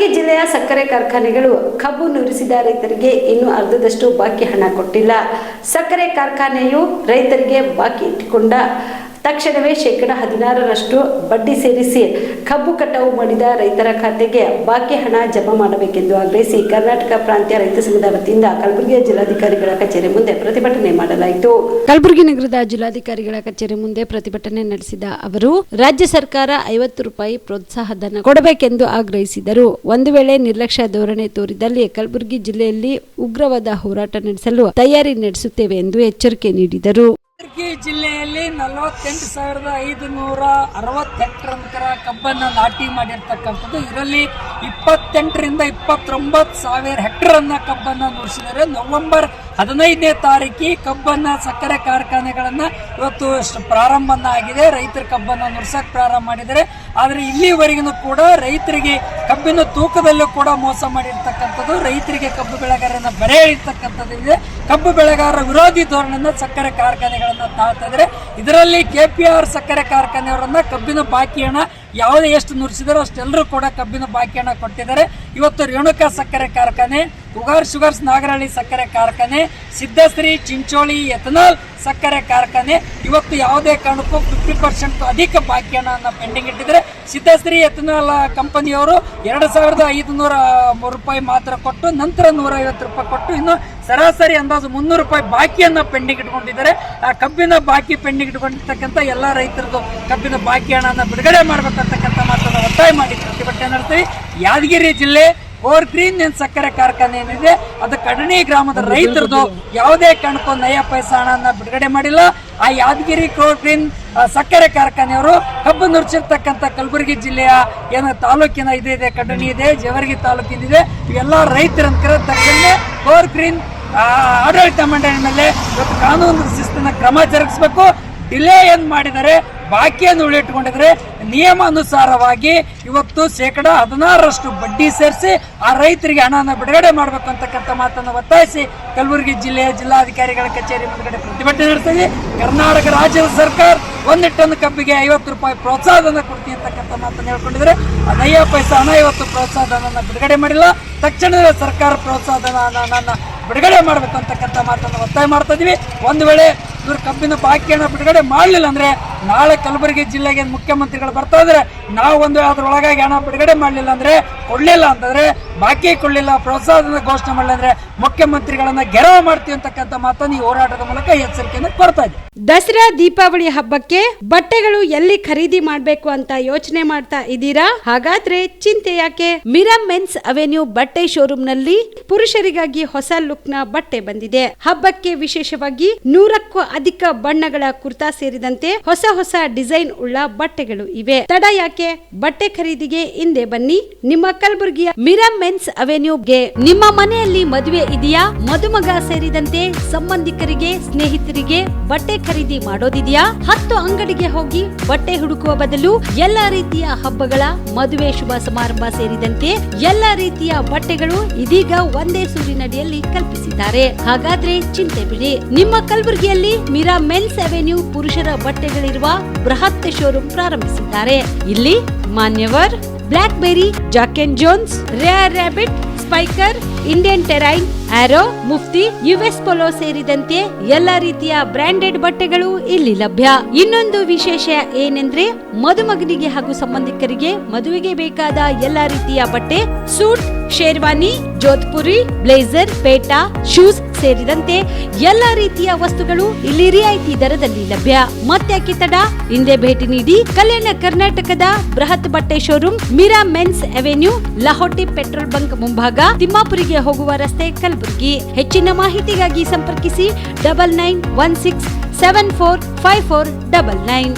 ಕಲಬುರಗಿ ಜಿಲ್ಲೆಯ ಸಕ್ಕರೆ ಕಾರ್ಖಾನೆಗಳು ಕಬ್ಬು ನುರಿಸಿದ ರೈತರಿಗೆ ಇನ್ನೂ ಅರ್ಧದಷ್ಟು ಬಾಕಿ ಹಣ ಕೊಟ್ಟಿಲ್ಲ. ಸಕ್ಕರೆ ಕಾರ್ಖಾನೆಯು ರೈತರಿಗೆ ಬಾಕಿ ಇಟ್ಟುಕೊಂಡ ತಕ್ಷಣವೇ 16% ಬಡ್ಡಿ ಸೇರಿಸಿ ಕಬ್ಬು ಕಟಾವು ಮಾಡಿದ ರೈತರ ಖಾತೆಗೆ ಬಾಕಿ ಹಣ ಜಮಾ ಮಾಡಬೇಕೆಂದು ಆಗ್ರಹಿಸಿ ಕರ್ನಾಟಕ ಪ್ರಾಂತ್ಯ ರೈತ ಸಂಘದ ವತಿಯಿಂದ ಕಲಬುರಗಿಯ ಜಿಲ್ಲಾಧಿಕಾರಿಗಳ ಕಚೇರಿ ಮುಂದೆ ಪ್ರತಿಭಟನೆ ಮಾಡಲಾಯಿತು. ಕಲಬುರಗಿ ನಗರದ ಜಿಲ್ಲಾಧಿಕಾರಿಗಳ ಕಚೇರಿ ಮುಂದೆ ಪ್ರತಿಭಟನೆ ನಡೆಸಿದ ಅವರು ರಾಜ್ಯ ಸರ್ಕಾರ 50 ರೂಪಾಯಿ ಪ್ರೋತ್ಸಾಹ ಧನ ಕೊಡಬೇಕೆಂದು ಆಗ್ರಹಿಸಿದರು. ಒಂದು ವೇಳೆ ನಿರ್ಲಕ್ಷ್ಯ ಧೋರಣೆ ತೋರಿದಲ್ಲಿ ಕಲಬುರಗಿ ಜಿಲ್ಲೆಯಲ್ಲಿ ಉಗ್ರವಾದ ಹೋರಾಟ ನಡೆಸಲು ತಯಾರಿ ನಡೆಸುತ್ತೇವೆ ಎಂದು ಎಚ್ಚರಿಕೆ ನೀಡಿದರು. ಕಲಬುರಗಿ ಜಿಲ್ಲೆಯಲ್ಲಿ 48,560 ಹೆಕ್ಟರ್ ಕಬ್ಬನ್ನು ನಾಟಿ ಮಾಡಿರ್ತಕ್ಕಂಥದ್ದು. ಇದರಲ್ಲಿ 28,000 ರಿಂದ 29,000 ಹೆಕ್ಟರ್ ಅನ್ನ ಕಬ್ಬನ್ನು ನುರಿಸಿದರೆ ನವೆಂಬರ್ 15ನೇ ತಾರೀಕಿಗೆ ಕಬ್ಬನ್ನ ಸಕ್ಕರೆ ಕಾರ್ಖಾನೆಗಳನ್ನ ಇವತ್ತು ಪ್ರಾರಂಭ ಆಗಿದೆ. ರೈತರ ಕಬ್ಬನ್ನು ನುರಿಸಕ್ ಪ್ರಾರಂಭ ಮಾಡಿದರೆ, ಆದರೆ ಇಲ್ಲಿವರೆಗೂ ಕೂಡ ರೈತರಿಗೆ ಕಬ್ಬಿನ ತೂಕದಲ್ಲೂ ಕೂಡ ಮೋಸ ಮಾಡಿರ್ತಕ್ಕಂಥದ್ದು. ರೈತರಿಗೆ ಕಬ್ಬು ಬೆಳೆಗಾರರನ್ನ ಬರೆ ಎಳಿರ್ತಕ್ಕಂಥದ್ದು ಇದೆ. ಕಬ್ಬು ಬೆಳೆಗಾರರ ವಿರೋಧಿ ಧೋರಣೆಯನ್ನ ಸಕ್ಕರೆ ಕಾರ್ಖಾನೆಗಳನ್ನ ತಾಳ್ತಾ ಇದ್ದಾರೆ. ಇದರಲ್ಲಿ KPR ಸಕ್ಕರೆ ಕಾರ್ಖಾನೆಯವರನ್ನ ಕಬ್ಬಿನ ಬಾಕಿ ಹಣ ಯಾವುದೇ ಎಷ್ಟು ನುರಿಸಿದಾರೋ ಅಷ್ಟೆಲ್ಲರೂ ಕೂಡ ಕಬ್ಬಿನ ಬಾಕಿ ಹಣ ಕೊಟ್ಟಿದ್ದಾರೆ. ಇವತ್ತು ರೇಣುಕಾ ಸಕ್ಕರೆ ಕಾರ್ಖಾನೆ, ಉಗಾರ್ ಶುಗರ್ಸ್ ನಾಗರಹಳ್ಳಿ ಸಕ್ಕರೆ ಕಾರ್ಖಾನೆ, ಸಿದ್ದಶ್ರೀ ಚಿಂಚೋಳಿ ಎಥನಾಲ್ ಸಕ್ಕರೆ ಕಾರ್ಖಾನೆ ಇವತ್ತು ಯಾವುದೇ ಕಾರಣಕ್ಕೂ 50% ಅಧಿಕ ಬಾಕಿ ಹಣವನ್ನು ಪೆಂಡಿಂಗ್ ಇಟ್ಟಿದ್ದಾರೆ. ಸಿದ್ದಶ್ರೀ ಎಥನಾಲ್ ಕಂಪನಿಯವರು 2,500 ರೂಪಾಯಿ ಮಾತ್ರ ಕೊಟ್ಟು ನಂತರ 150 ರೂಪಾಯಿ ಕೊಟ್ಟು ಇನ್ನು ಸರಾಸರಿ ಅಂದಾಜು 300 ರೂಪಾಯಿ ಬಾಕಿಯನ್ನ ಪೆಂಡಿಂಗ್ ಇಟ್ಕೊಂಡಿದ್ದಾರೆ. ಆ ಕಬ್ಬಿನ ಬಾಕಿ ಪೆಂಡಿಂಗ್ ಇಟ್ಕೊಂಡಿರ್ತಕ್ಕಂಥ ಎಲ್ಲ ರೈತರದ್ದು ಕಬ್ಬಿನ ಬಾಕಿ ಹಣನ ಬಿಡುಗಡೆ ಮಾಡಬೇಕಂತಕ್ಕಂಥ ಮಾತನ್ನು ಒತ್ತಾಯ ಮಾಡಿ ಪ್ರತಿಭಟನೆ ನಡೆಸ್ತೀವಿ. ಯಾದಗಿರಿ ಜಿಲ್ಲೆ ಓರ್ ಗ್ರೀನ್ ಸಕ್ಕರೆ ಕಾರ್ಖಾನೆ ಏನಿದೆ ಅದು ಕಡಣಿ ಗ್ರಾಮದ ರೈತರದು ಯಾವುದೇ ಕಾರಣಕ್ಕೂ ನಯ ಪೈಸಾ ಹಣನ ಬಿಡುಗಡೆ ಮಾಡಿಲ್ಲ. ಆ ಯಾದಗಿರಿ ಓರ್ ಗ್ರೀನ್ ಸಕ್ಕರೆ ಕಾರ್ಖಾನೆಯವರು ಕಬ್ಬು ನುರಿಸಿರ್ತಕ್ಕಂಥ ಕಲಬುರಗಿ ಜಿಲ್ಲೆಯ ಏನು ತಾಲೂಕಿನ ಇದೆ, ಕಡಣಿ ಇದೆ, ಜೇವರ್ಗಿ ತಾಲೂಕಿನಿದೆ, ಇವೆಲ್ಲ ರೈತರ ತಕ್ಷಣ ಓರ್ ಗ್ರೀನ್ ಆಡಳಿತ ಮಂಡಳಿ ಮೇಲೆ ಇವತ್ತು ಕಾನೂನು ಶಿಸ್ತಿನ ಕ್ರಮ ಜರುಗಿಸಬೇಕು. ಡಿಲೇ ಏನ್ ಮಾಡಿದರೆ, ಬಾಕಿಯನ್ನು ಉಳಿಟ್ಕೊಂಡಿದ್ರೆ ನಿಯಮಾನುಸಾರವಾಗಿ ಇವತ್ತು 16% ಬಡ್ಡಿ ಸೇರಿಸಿ ಆ ರೈತರಿಗೆ ಹಣನ ಬಿಡುಗಡೆ ಮಾಡಬೇಕು ಅಂತಕ್ಕಂಥ ಮಾತನ್ನು ಒತ್ತಾಯಿಸಿ ಕಲಬುರಗಿ ಜಿಲ್ಲೆಯ ಜಿಲ್ಲಾಧಿಕಾರಿಗಳ ಕಚೇರಿ ಮುಂದೆ ಪ್ರತಿಭಟನೆ ನಡೆಸ್ತೀವಿ. ಕರ್ನಾಟಕ ರಾಜ್ಯದ ಸರ್ಕಾರ 1 ಟನ್ ಕಬ್ಬಿಗೆ 50 ರೂಪಾಯಿ ಪ್ರೋತ್ಸಾಹಧನ ಕೊಡ್ತೀವಿ ಅಂತಕ್ಕಂಥ ಮಾತನ್ನು ಹೇಳ್ಕೊಂಡಿದ್ರೆ, 10 ಪೈಸಾ ಹಣ ಇವತ್ತು ಪ್ರೋತ್ಸಾಹಧನ ಬಿಡುಗಡೆ ಮಾಡಿಲ್ಲ. ತಕ್ಷಣವೇ ಸರ್ಕಾರ ಪ್ರೋತ್ಸಾಹಧನ ಬಿಡುಗಡೆ ಮಾಡಬೇಕು ಅಂತಕ್ಕಂಥ ಮಾತನ್ನು ಒತ್ತಾಯ ಮಾಡ್ತಾ ಇದೀವಿ. ಒಂದು ವೇಳೆ ಇವರು ಕಬ್ಬಿನ ಬಾಕಿ ಹಣ ಬಿಡುಗಡೆ ಮಾಡಲಿಲ್ಲ ಅಂದ್ರೆ ನಾಳೆ ಕಲಬುರಗಿ ಜಿಲ್ಲೆಗೆ ಮುಖ್ಯಮಂತ್ರಿಗಳು ಬರ್ತಾ ಇದ್ರೆ ನಾವು ಒಂದು ಅದರೊಳಗಾಗಿ ಹಣ ಬಿಡುಗಡೆ ಮಾಡಲಿಲ್ಲ ಅಂದ್ರೆ, ಕೊಡ್ಲಿಲ್ಲ ಅಂತಂದ್ರೆ, ಬಾಕಿ ಕೊಡ್ಲಿಲ್ಲ, ಪ್ರೋತ್ಸಾಹನ ಘೋಷಣೆ ಮಾಡಲಿಲ್ಲ ಅಂದ್ರೆ ಮುಖ್ಯಮಂತ್ರಿಗಳನ್ನ ಗೆರವು ಮಾಡ್ತೀವಿ ಅಂತಕ್ಕಂಥ ಮಾತನ್ನು ಈ ಹೋರಾಟದ ಮೂಲಕ ಎಚ್ಚರಿಕೆಯನ್ನು ಕೊಡ್ತಾ ಇದೆ. ದಸರಾ ದೀಪಾವಳಿ ಹಬ್ಬಕ್ಕೆ ಬಟ್ಟೆಗಳು ಎಲ್ಲಿ ಖರೀದಿ ಮಾಡಬೇಕು ಅಂತ ಯೋಚನೆ ಮಾಡ್ತಾ ಇದ್ದೀರಾ? ಹಾಗಾದ್ರೆ ಚಿಂತೆ ಯಾಕೆ? ಮಿರಾ ಮೆನ್ಸ್ ಅವೆನ್ಯೂ ಬಟ್ಟೆ ಶೋರೂಮ್ ನಲ್ಲಿ ಪುರುಷರಿಗಾಗಿ ಹೊಸ ಲುಕ್ ನ ಬಟ್ಟೆ ಬಂದಿದೆ. ಹಬ್ಬಕ್ಕೆ ವಿಶೇಷವಾಗಿ 100ಕ್ಕೂ ಅಧಿಕ ಬಣ್ಣಗಳ ಕುರ್ತಾ ಸೇರಿದಂತೆ ಹೊಸ ಡಿಸೈನ್ ಉಳ್ಳ ಬಟ್ಟೆಗಳು ಇವೆ. ತಡ ಯಾಕೆ? ಬಟ್ಟೆ ಖರೀದಿಗೆ ಹಿಂದೆ ಬನ್ನಿ ನಿಮ್ಮ ಕಲಬುರಗಿಯ ಮಿರಾ ಮೆನ್ಸ್ ಅವೆನ್ಯೂಗೆ. ನಿಮ್ಮ ಮನೆಯಲ್ಲಿ ಮದುವೆ ಇದೆಯಾ? ಮದುಮಗ ಸೇರಿದಂತೆ ಸಂಬಂಧಿಕರಿಗೆ, ಸ್ನೇಹಿತರಿಗೆ ಬಟ್ಟೆ ಖರೀದಿ ಮಾಡೋದಿದೆಯಾ? 10 ಅಂಗಡಿಗೆ ಹೋಗಿ ಬಟ್ಟೆ ಹುಡುಕುವ ಬದಲು ಎಲ್ಲಾ ರೀತಿಯ ಹಬ್ಬಗಳ, ಮದುವೆ, ಶುಭ ಸಮಾರಂಭ ಸೇರಿದಂತೆ ಎಲ್ಲಾ ರೀತಿಯ ಬಟ್ಟೆಗಳು ಇದೀಗ ಒಂದೇ ಸೂರಿನಡಿಯಲ್ಲಿ ಕಲ್ಪಿಸಿದ್ದಾರೆ. ಹಾಗಾದ್ರೆ ಚಿಂತೆ ಬಿಡಿ. ನಿಮ್ಮ ಕಲಬುರಗಿಯಲ್ಲಿ ಮಿರಾ ಮೆನ್ಸ್ ಅವೆನ್ಯೂ ಪುರುಷರ ಬಟ್ಟೆಗಳಿರುವ ಬೃಹತ್ ಶೋರೂಮ್ ಪ್ರಾರಂಭಿಸಿದ್ದಾರೆ. ಇಲ್ಲಿ Manyavar, Blackberry, Jack and Jones, Rare Rabbit, Spykar, Indian Terrain, Arrow, Mufti, US Polo ಸೇರಿದಂತೆ ಎಲ್ಲಾ ರೀತಿಯ ಬ್ರಾಂಡೆಡ್ ಬಟ್ಟೆಗಳು ಇಲ್ಲಿ ಲಭ್ಯ. ಇನ್ನೊಂದು ವಿಶೇಷ ಏನೆಂದ್ರೆ, ಮದುಮಗನಿಗೆ ಹಾಗೂ ಸಂಬಂಧಿಕರಿಗೆ ಮದುವೆಗೆ ಬೇಕಾದ ಎಲ್ಲಾ ರೀತಿಯ ಬಟ್ಟೆ, ಸೂಟ್, ಶೇರ್ವಾನಿ, ಜೋಧ್ಪುರಿ, ಬ್ಲೇಸರ್, ಪೇಟಾ, ಶೂಸ್ ಸೇರಿದಂತೆ ಎಲ್ಲಾ ರೀತಿಯ ವಸ್ತುಗಳು ಇಲ್ಲಿ ರಿಯಾಯಿತಿ ದರದಲ್ಲಿ ಲಭ್ಯ. ಮತ್ತ್ಯಾಕೆ ತಡ? ಹಿಂದೆ ಭೇಟಿ ನೀಡಿ. ಕಲ್ಯಾಣ ಕರ್ನಾಟಕದ ಬೃಹತ್ ಬಟ್ಟೆ showroom Mira men's avenue, Lahoti petrol bunk ಮುಂಭಾಗ, ತಿಮ್ಮಾಪುರಿಗೆ ಹೋಗುವ ರಸ್ತೆ, ಕಲಬುರಗಿ. ಹೆಚ್ಚಿನ ಮಾಹಿತಿಗಾಗಿ ಸಂಪರ್ಕಿಸಿ 9916745499.